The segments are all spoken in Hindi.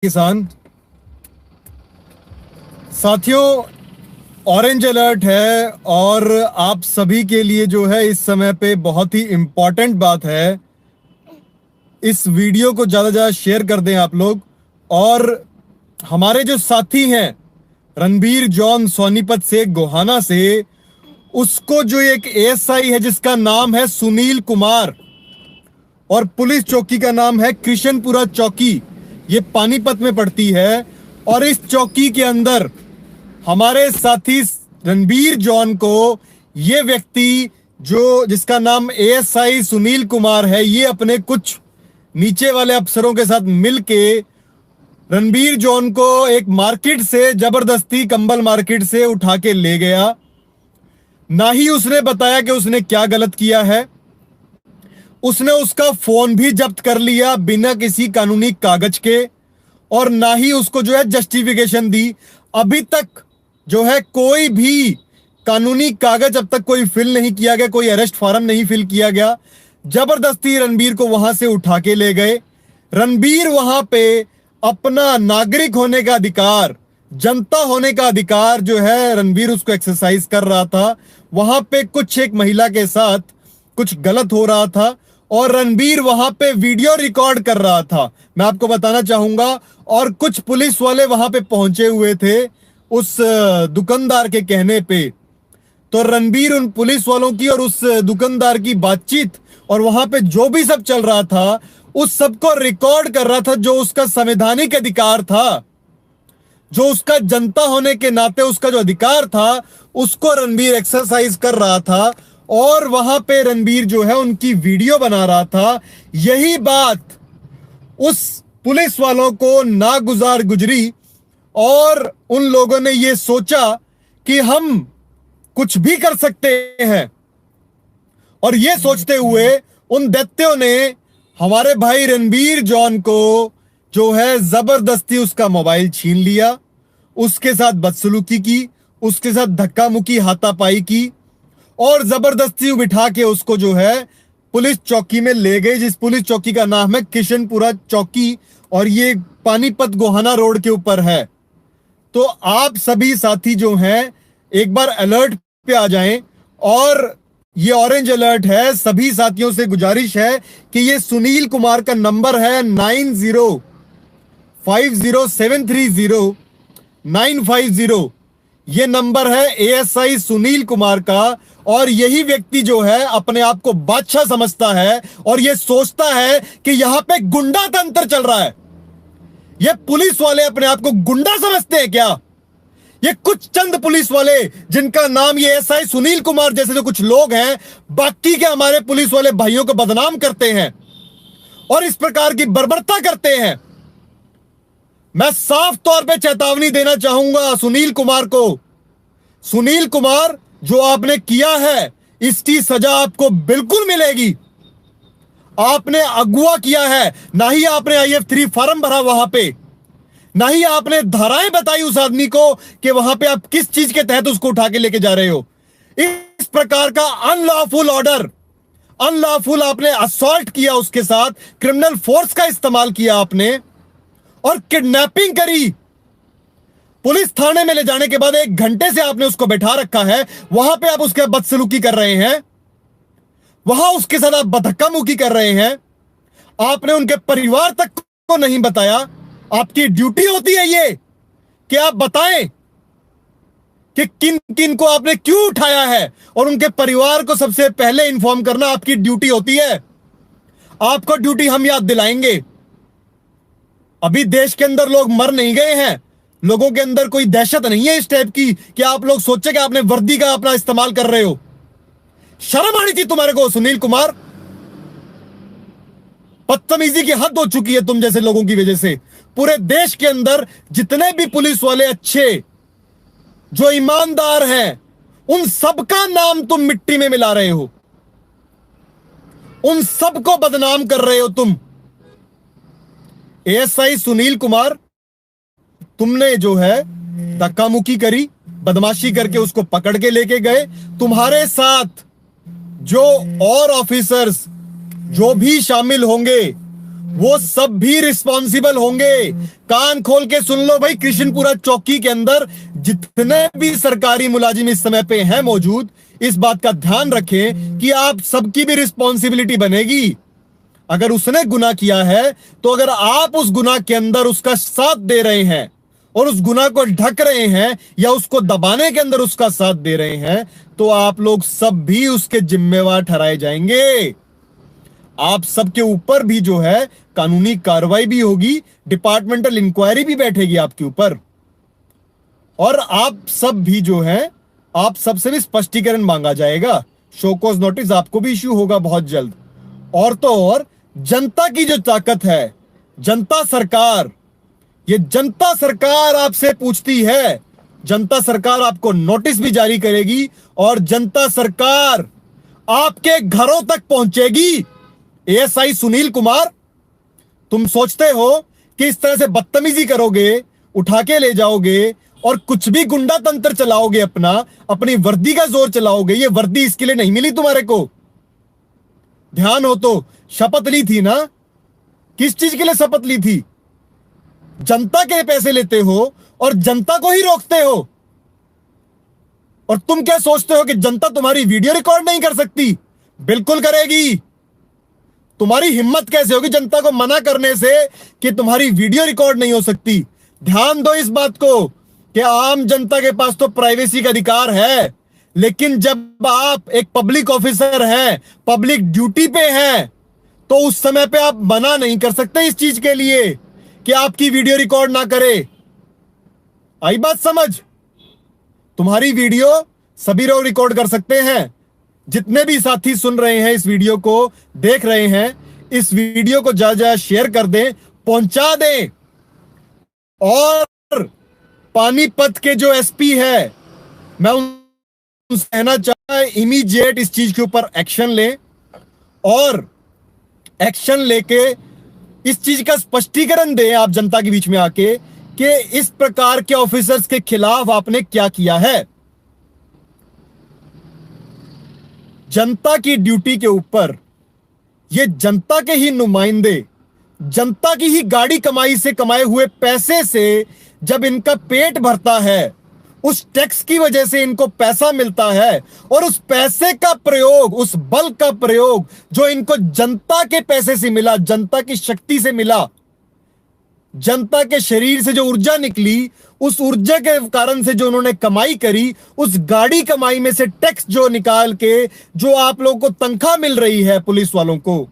किसान साथियों, ऑरेंज अलर्ट है और आप सभी के लिए जो है इस समय पे बहुत ही इंपॉर्टेंट बात है। इस वीडियो को ज़्यादा ज़्यादा शेयर कर दें आप लोग। और हमारे जो साथी हैं रणबीर जॉन सोनीपत से गोहाना से, उसको जो एक एएसआई है जिसका नाम है सुनील कुमार और पुलिस चौकी का नाम है कृष्णपुरा चौकी, ये पानीपत में पड़ती है। और इस चौकी के अंदर हमारे साथी रणबीर जॉन को ये व्यक्ति जो जिसका नाम एएसआई सुनील कुमार है, ये अपने कुछ नीचे वाले अफसरों के साथ मिलके रणबीर जॉन को एक मार्केट से जबरदस्ती कंबल मार्केट से उठा के ले गया। ना ही उसने बताया कि उसने क्या गलत किया है, उसने उसका फोन भी जब्त कर लिया बिना किसी कानूनी कागज के, और ना ही उसको जो है जस्टिफिकेशन दी। अभी तक जो है कोई भी कानूनी कागज अब तक कोई फिल नहीं किया गया, कोई अरेस्ट फॉर्म नहीं फिल किया गया। जबरदस्ती रणबीर को वहां से उठा के ले गए। रणबीर वहां पे अपना नागरिक होने का अधिकार, जनता होने का अधिकार जो है रणबीर उसको एक्सरसाइज कर रहा था। वहां पे कुछ एक महिला के साथ कुछ गलत हो रहा था और रणबीर वहां पे वीडियो रिकॉर्ड कर रहा था, मैं आपको बताना चाहूंगा। और कुछ पुलिस वाले वहां पे पहुंचे हुए थे उस दुकानदार के कहने पे। तो रणबीर उन पुलिस वालों की और उस दुकानदार की बातचीत और वहां पे जो भी सब चल रहा था उस सबको रिकॉर्ड कर रहा था, जो उसका संवैधानिक अधिकार था, जो उसका जनता होने के नाते उसका जो अधिकार था उसको रणबीर एक्सरसाइज कर रहा था। और वहां पे रणबीर जो है उनकी वीडियो बना रहा था। यही बात उस पुलिस वालों को नागुजार गुजरी और उन लोगों ने ये सोचा कि हम कुछ भी कर सकते हैं। और ये सोचते हुए उन दैत्यों ने हमारे भाई रणबीर जॉन को जो है जबरदस्ती उसका मोबाइल छीन लिया, उसके साथ बदसलूकी की, उसके साथ धक्का मुक्की हाथापाई की और जबरदस्ती बिठा के उसको जो है पुलिस चौकी में ले गए, जिस पुलिस चौकी का नाम है कृष्णपुरा चौकी और ये पानीपत गोहाना रोड के ऊपर है। तो आप सभी साथी जो हैं एक बार अलर्ट पे आ जाएं। और ये ऑरेंज अलर्ट है, सभी साथियों से गुजारिश है कि ये सुनील कुमार का नंबर है 9050730950। ये नंबर है एएसआई सुनील कुमार का। और यही व्यक्ति जो है अपने आप को बादशाह समझता है और ये सोचता है कि यहां पे गुंडा तंत्र चल रहा है। ये पुलिस वाले अपने आप को गुंडा समझते हैं क्या? ये कुछ चंद पुलिस वाले जिनका नाम ये एएसआई सुनील कुमार जैसे जो कुछ लोग हैं, बाकी के हमारे पुलिस वाले भाइयों को बदनाम करते हैं और इस प्रकार की बर्बरता करते हैं। मैं साफ तौर पे चेतावनी देना चाहूंगा सुनील कुमार को। सुनील कुमार, जो आपने किया है इसकी सजा आपको बिल्कुल मिलेगी। आपने अगवा किया है, ना ही आपने IF3 फॉर्म भरा वहां पे, ना ही आपने धाराएं बताई उस आदमी को कि वहां पे आप किस चीज के तहत उसको उठा के लेके जा रहे हो। इस प्रकार का अनलॉफुल ऑर्डर, अनलॉफुल आपने असॉल्ट किया, उसके साथ क्रिमिनल फोर्स का इस्तेमाल किया आपने और किडनैपिंग करी। पुलिस थाने में ले जाने के बाद 1 घंटे से आपने उसको बैठा रखा है, वहां पे आप उसके बदसलूकी कर रहे हैं, वहां उसके साथ आप धक्का मुक्की कर रहे हैं। आपने उनके परिवार तक को नहीं बताया। आपकी ड्यूटी होती है ये कि आप बताएं कि किन किन को आपने क्यों उठाया है और उनके परिवार को सबसे पहले इंफॉर्म करना आपकी ड्यूटी होती है। आपको ड्यूटी हम याद दिलाएंगे। अभी देश के अंदर लोग मर नहीं गए हैं, लोगों के अंदर कोई दहशत नहीं है इस टाइप की कि आप लोग सोचे कि आपने वर्दी का अपना इस्तेमाल कर रहे हो। शर्म आनी थी तुम्हारे को सुनील कुमार। बदतमीजी की हद हो चुकी है तुम जैसे लोगों की वजह से। पूरे देश के अंदर जितने भी पुलिस वाले अच्छे, जो ईमानदार हैं, उन सबका नाम तुम मिट्टी में मिला रहे हो, उन सबको बदनाम कर रहे हो तुम। एएसआई सुनील कुमार, तुमने जो है धक्का मुक्की करी, बदमाशी करके उसको पकड़ के लेके गए। तुम्हारे साथ जो और ऑफिसर्स जो भी शामिल होंगे वो सब भी रिस्पॉन्सिबल होंगे। कान खोल के सुन लो भाई, कृष्णपुरा चौकी के अंदर जितने भी सरकारी मुलाजिम इस समय पे हैं मौजूद, इस बात का ध्यान रखें कि आप सबकी भी रिस्पॉन्सिबिलिटी बनेगी। अगर उसने गुनाह किया है तो अगर आप उस गुनाह के अंदर उसका साथ दे रहे हैं और उस गुनाह को ढक रहे हैं या उसको दबाने के अंदर उसका साथ दे रहे हैं, तो आप लोग सब भी उसके जिम्मेवार ठहराए जाएंगे। आप सबके ऊपर भी जो है कानूनी कार्रवाई भी होगी, डिपार्टमेंटल इंक्वायरी भी बैठेगी आपके ऊपर, और आप सब भी जो है, आप सबसे भी स्पष्टीकरण मांगा जाएगा। शो कॉज नोटिस आपको भी इश्यू होगा बहुत जल्द। और तो और जनता की जो ताकत है, जनता सरकार, ये जनता सरकार आपसे पूछती है। जनता सरकार आपको नोटिस भी जारी करेगी और जनता सरकार आपके घरों तक पहुंचेगी। एएसआई सुनील कुमार, तुम सोचते हो कि इस तरह से बदतमीजी करोगे, उठा के ले जाओगे और कुछ भी गुंडा तंत्र चलाओगे, अपनी वर्दी का जोर चलाओगे? ये वर्दी इसके लिए नहीं मिली तुम्हारे को। ध्यान हो तो शपथ ली थी ना? किस चीज के लिए शपथ ली थी? जनता के पैसे लेते हो और जनता को ही रोकते हो। और तुम क्या सोचते हो कि जनता तुम्हारी वीडियो रिकॉर्ड नहीं कर सकती? बिल्कुल करेगी। तुम्हारी हिम्मत कैसे होगी जनता को मना करने से कि तुम्हारी वीडियो रिकॉर्ड नहीं हो सकती? ध्यान दो इस बात को कि आम जनता के पास तो प्राइवेसी का अधिकार है, लेकिन जब आप एक पब्लिक ऑफिसर हैं, पब्लिक ड्यूटी पे हैं, तो उस समय पे आप मना नहीं कर सकते इस चीज के लिए कि आपकी वीडियो रिकॉर्ड ना करे। आई बात समझ? तुम्हारी वीडियो सभी लोग रिकॉर्ड कर सकते हैं। जितने भी साथी सुन रहे हैं, इस वीडियो को देख रहे हैं, इस वीडियो को ज्यादा ज्यादा शेयर कर दें, पहुंचा दें। और पानीपत के जो एसपी है, मैं उनसे कहना चाहता इमीडिएट इस चीज के ऊपर एक्शन लें और एक्शन लेके इस चीज का स्पष्टीकरण दें आप जनता के बीच में आके कि इस प्रकार के ऑफिसर्स के खिलाफ आपने क्या किया है। जनता की ड्यूटी के ऊपर ये जनता के ही नुमाइंदे, जनता की ही गाड़ी कमाई से कमाए हुए पैसे से जब इनका पेट भरता है, उस टैक्स की वजह से इनको पैसा मिलता है, और उस पैसे का प्रयोग, उस बल का प्रयोग जो इनको जनता के पैसे से मिला, जनता की शक्ति से मिला, जनता के शरीर से जो ऊर्जा निकली, उस ऊर्जा के कारण से जो उन्होंने कमाई करी, उस गाड़ी कमाई में से टैक्स जो निकाल के जो आप लोगों को तनख्वाह मिल रही है पुलिस वालों को,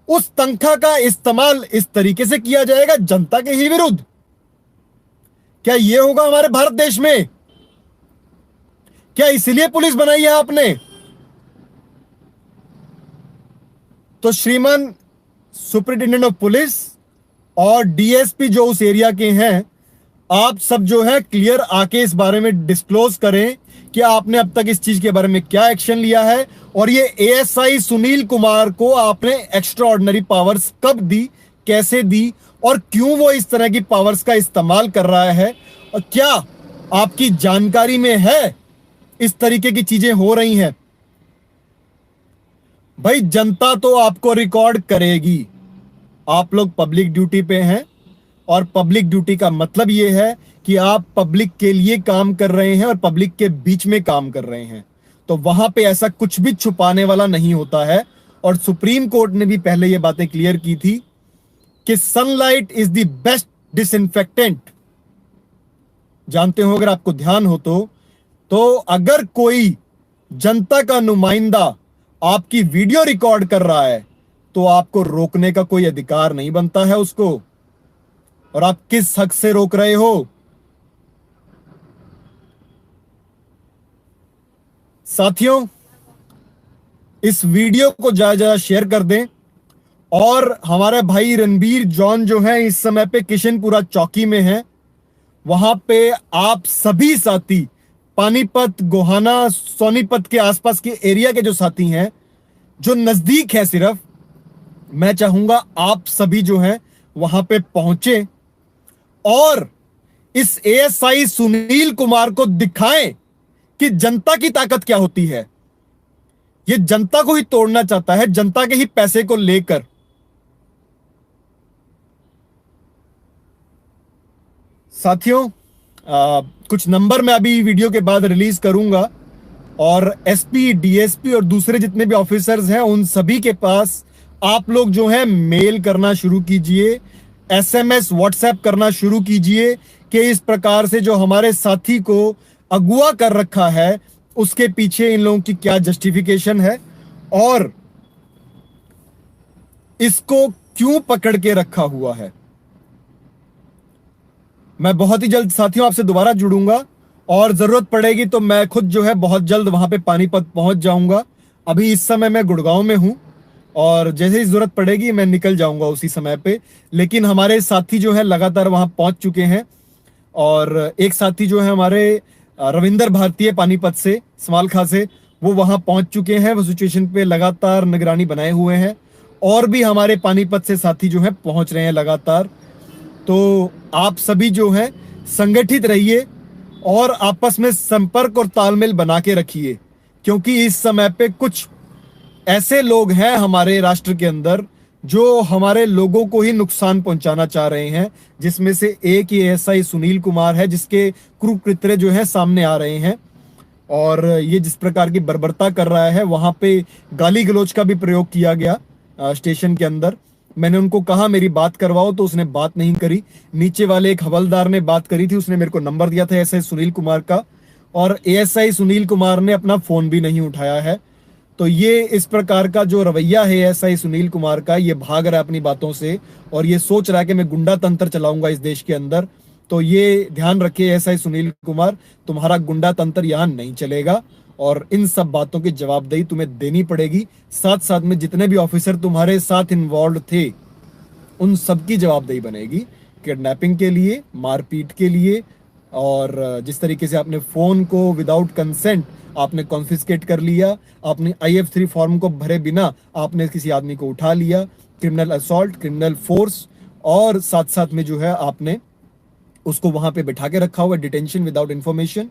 उस तनख्वाह का इस्तेमाल इस तरीके से किया जाएगा जनता के ही विरुद्ध। क्या यह होगा हमारे भारत देश में? क्या इसीलिए पुलिस बनाई है आपने? तो श्रीमान सुपरिटेंडेंट ऑफ पुलिस और डीएसपी जो उस एरिया के हैं, आप सब जो है क्लियर आके इस बारे में डिस्क्लोज करें कि आपने अब तक इस चीज के बारे में क्या एक्शन लिया है, और ये एएसआई सुनील कुमार को आपने एक्स्ट्रा ऑर्डिनरी पावर्स कब दी, कैसे दी, और क्यों वो इस तरह की पावर्स का इस्तेमाल कर रहा है, और क्या आपकी जानकारी में है इस तरीके की चीजें हो रही हैं? भाई जनता तो आपको रिकॉर्ड करेगी। आप लोग पब्लिक ड्यूटी पे हैं, और पब्लिक ड्यूटी का मतलब यह है कि आप पब्लिक के लिए काम कर रहे हैं और पब्लिक के बीच में काम कर रहे हैं, तो वहां पे ऐसा कुछ भी छुपाने वाला नहीं होता है। और सुप्रीम कोर्ट ने भी पहले ये बातें क्लियर की थी कि sunlight is the best disinfectant. जानते हो, अगर आपको ध्यान हो तो अगर कोई जनता का नुमाइंदा आपकी वीडियो रिकॉर्ड कर रहा है तो आपको रोकने का कोई अधिकार नहीं बनता है उसको। और आप किस हक से रोक रहे हो? साथियों, इस वीडियो को ज्यादा ज्यादा शेयर कर दें, और हमारे भाई रणबीर जॉन जो है इस समय पे किशनपुरा चौकी में है, वहां पे आप सभी साथी पानीपत, गोहाना, सोनीपत के आसपास के एरिया के जो साथी हैं, जो नजदीक है, सिर्फ मैं चाहूंगा आप सभी जो हैं वहां पे पहुंचे और इस एएसआई सुनील कुमार को दिखाएं कि जनता की ताकत क्या होती है। ये जनता को ही तोड़ना चाहता है, जनता के ही पैसे को लेकर। साथियों, कुछ नंबर मैं अभी वीडियो के बाद रिलीज करूंगा और एसपी, डीएसपी और दूसरे जितने भी ऑफिसर्स हैं उन सभी के पास आप लोग जो है मेल करना शुरू कीजिए, एसएमएस, व्हाट्सएप करना शुरू कीजिए कि इस प्रकार से जो हमारे साथी को अगवा कर रखा है उसके पीछे इन लोगों की क्या जस्टिफिकेशन है और इसको क्यों पकड़ के रखा हुआ है। मैं बहुत ही जल्द साथियों आपसे दोबारा जुड़ूंगा और जरूरत पड़ेगी तो मैं खुद जो है बहुत जल्द वहां पे पानीपत पहुंच जाऊंगा। अभी इस समय मैं गुड़गांव में हूं और जैसे ही जरूरत पड़ेगी मैं निकल जाऊंगा उसी समय पे। लेकिन हमारे साथी जो है लगातार वहां पहुंच चुके हैं और एक साथी जो है हमारे रविंदर भारतीय पानीपत से, समालखा से, वो वहां पहुंच चुके हैं। वो सिचुएशन पे लगातार निगरानी बनाए हुए हैं और भी हमारे पानीपत से साथी जो है पहुंच रहे हैं लगातार। तो आप सभी जो है संगठित रहिए और आपस में संपर्क और तालमेल बना के रखिए, क्योंकि इस समय पे कुछ ऐसे लोग हैं हमारे राष्ट्र के अंदर जो हमारे लोगों को ही नुकसान पहुंचाना चाह रहे हैं, जिसमें से एक ये एएसआई सुनील कुमार है जिसके कुकृत्य जो है सामने आ रहे हैं। और ये जिस प्रकार की बर्बरता कर रहा है, वहां पे गाली गलौज का भी प्रयोग किया गया स्टेशन के अंदर। मैंने उनको कहा मेरी बात करवाओ तो उसने बात नहीं करी। नीचे वाले एक हवलदार ने बात करी थी, उसने मेरे को नंबर दिया था एएसआई सुनील कुमार का, और एएसआई सुनील कुमार ने अपना फोन भी नहीं उठाया है। तो ये इस प्रकार का जो रवैया है एएसआई सुनील कुमार का, ये भाग रहा है अपनी बातों से और ये सोच रहा है कि मैं गुंडा तंत्र चलाऊंगा इस देश के अंदर। तो ये ध्यान रखिए एएसआई सुनील कुमार, तुम्हारा गुंडा तंत्र यहां नहीं चलेगा और इन सब बातों की जवाबदेही तुम्हें देनी पड़ेगी। साथ साथ में जितने भी ऑफिसर तुम्हारे साथ इन्वॉल्व थे उन सबकी जवाबदेही बनेगी, किडनैपिंग के लिए, मारपीट के लिए, और जिस तरीके से आपने फोन को विदाउट कंसेंट आपने कॉन्फिस्केट कर लिया, आपने IF3 फॉर्म को भरे बिना आपने किसी आदमी को उठा लिया, क्रिमिनल असॉल्ट, क्रिमिनल फोर्स, और साथ साथ में जो है आपने उसको वहां पे बिठा के रखा हुआ, डिटेंशन विदाउट इंफॉर्मेशन।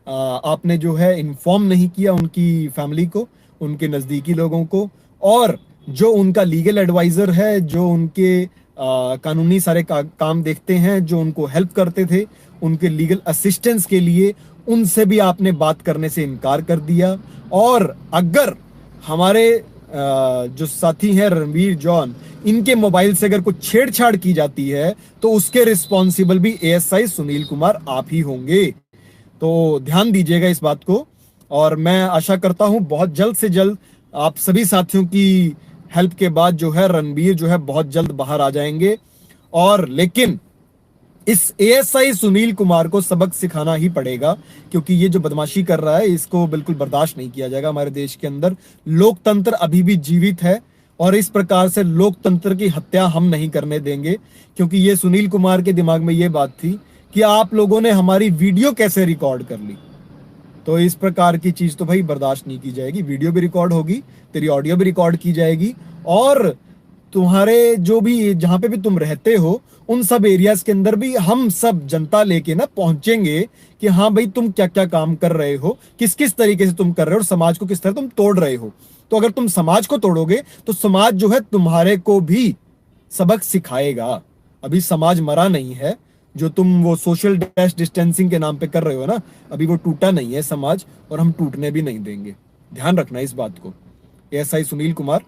आपने जो है इन्फॉर्म नहीं किया उनकी फैमिली को, उनके नजदीकी लोगों को, और जो उनका लीगल एडवाइजर है, जो उनके कानूनी सारे काम देखते हैं, जो उनको हेल्प करते थे, उनके लीगल असिस्टेंस के लिए, उनसे भी आपने बात करने से इनकार कर दिया। और अगर हमारे जो साथी हैं रणवीर जॉन, इनके मोबाइल से अगर कुछ छेड़छाड़ की जाती है तो उसके रिस्पॉन्सिबल भी एएसआई सुनील कुमार आप ही होंगे। तो ध्यान दीजिएगा इस बात को, और मैं आशा करता हूं बहुत जल्द से जल्द आप सभी साथियों की हेल्प के बाद जो है रणबीर जो है बहुत जल्द बाहर आ जाएंगे। और लेकिन इस एएसआई सुनील कुमार को सबक सिखाना ही पड़ेगा, क्योंकि ये जो बदमाशी कर रहा है इसको बिल्कुल बर्दाश्त नहीं किया जाएगा। हमारे देश के अंदर लोकतंत्र अभी भी जीवित है और इस प्रकार से लोकतंत्र की हत्या हम नहीं करने देंगे, क्योंकि ये सुनील कुमार के दिमाग में ये बात थी कि आप लोगों ने हमारी वीडियो कैसे रिकॉर्ड कर ली। तो इस प्रकार की चीज तो भाई बर्दाश्त नहीं की जाएगी। वीडियो भी रिकॉर्ड होगी, तेरी ऑडियो भी रिकॉर्ड की जाएगी, और तुम्हारे जो भी जहां पे भी तुम रहते हो उन सब एरियाज के अंदर भी हम सब जनता लेके ना पहुंचेंगे कि हाँ भाई तुम क्या क्या काम कर रहे हो, किस किस तरीके से तुम कर रहे हो और समाज को किस तरह तुम तोड़ रहे हो। तो अगर तुम समाज को तोड़ोगे तो समाज जो है तुम्हारे को भी सबक सिखाएगा। अभी समाज मरा नहीं है, जो तुम वो सोशल डिस्टेंसिंग के नाम पे कर रहे हो ना, अभी वो टूटा नहीं है समाज, और हम टूटने भी नहीं देंगे। ध्यान रखना इस बात को। एएसआई सुनील कुमार,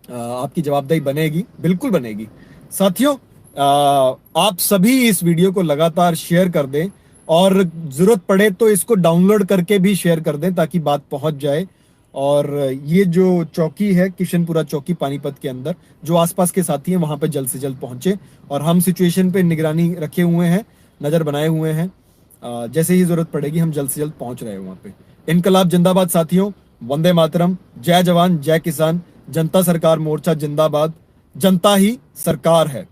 आपकी जवाबदेही बनेगी, बिल्कुल बनेगी। साथियों, आप सभी इस वीडियो को लगातार शेयर कर दें और जरूरत पड़े तो इसको डाउनलोड करके भी शेयर कर दें ताकि बात पहुंच जाए। और ये जो चौकी है किशनपुरा चौकी पानीपत के अंदर, जो आसपास के साथी हैं वहां पे जल्द से जल्द पहुंचे, और हम सिचुएशन पे निगरानी रखे हुए हैं, नजर बनाए हुए हैं। जैसे ही जरूरत पड़ेगी हम जल्द से जल्द पहुंच रहे हैं वहां पे। इनकलाब जिंदाबाद साथियों, वंदे मातरम, जय जवान जय किसान, जनता सरकार मोर्चा जिंदाबाद, जनता ही सरकार है।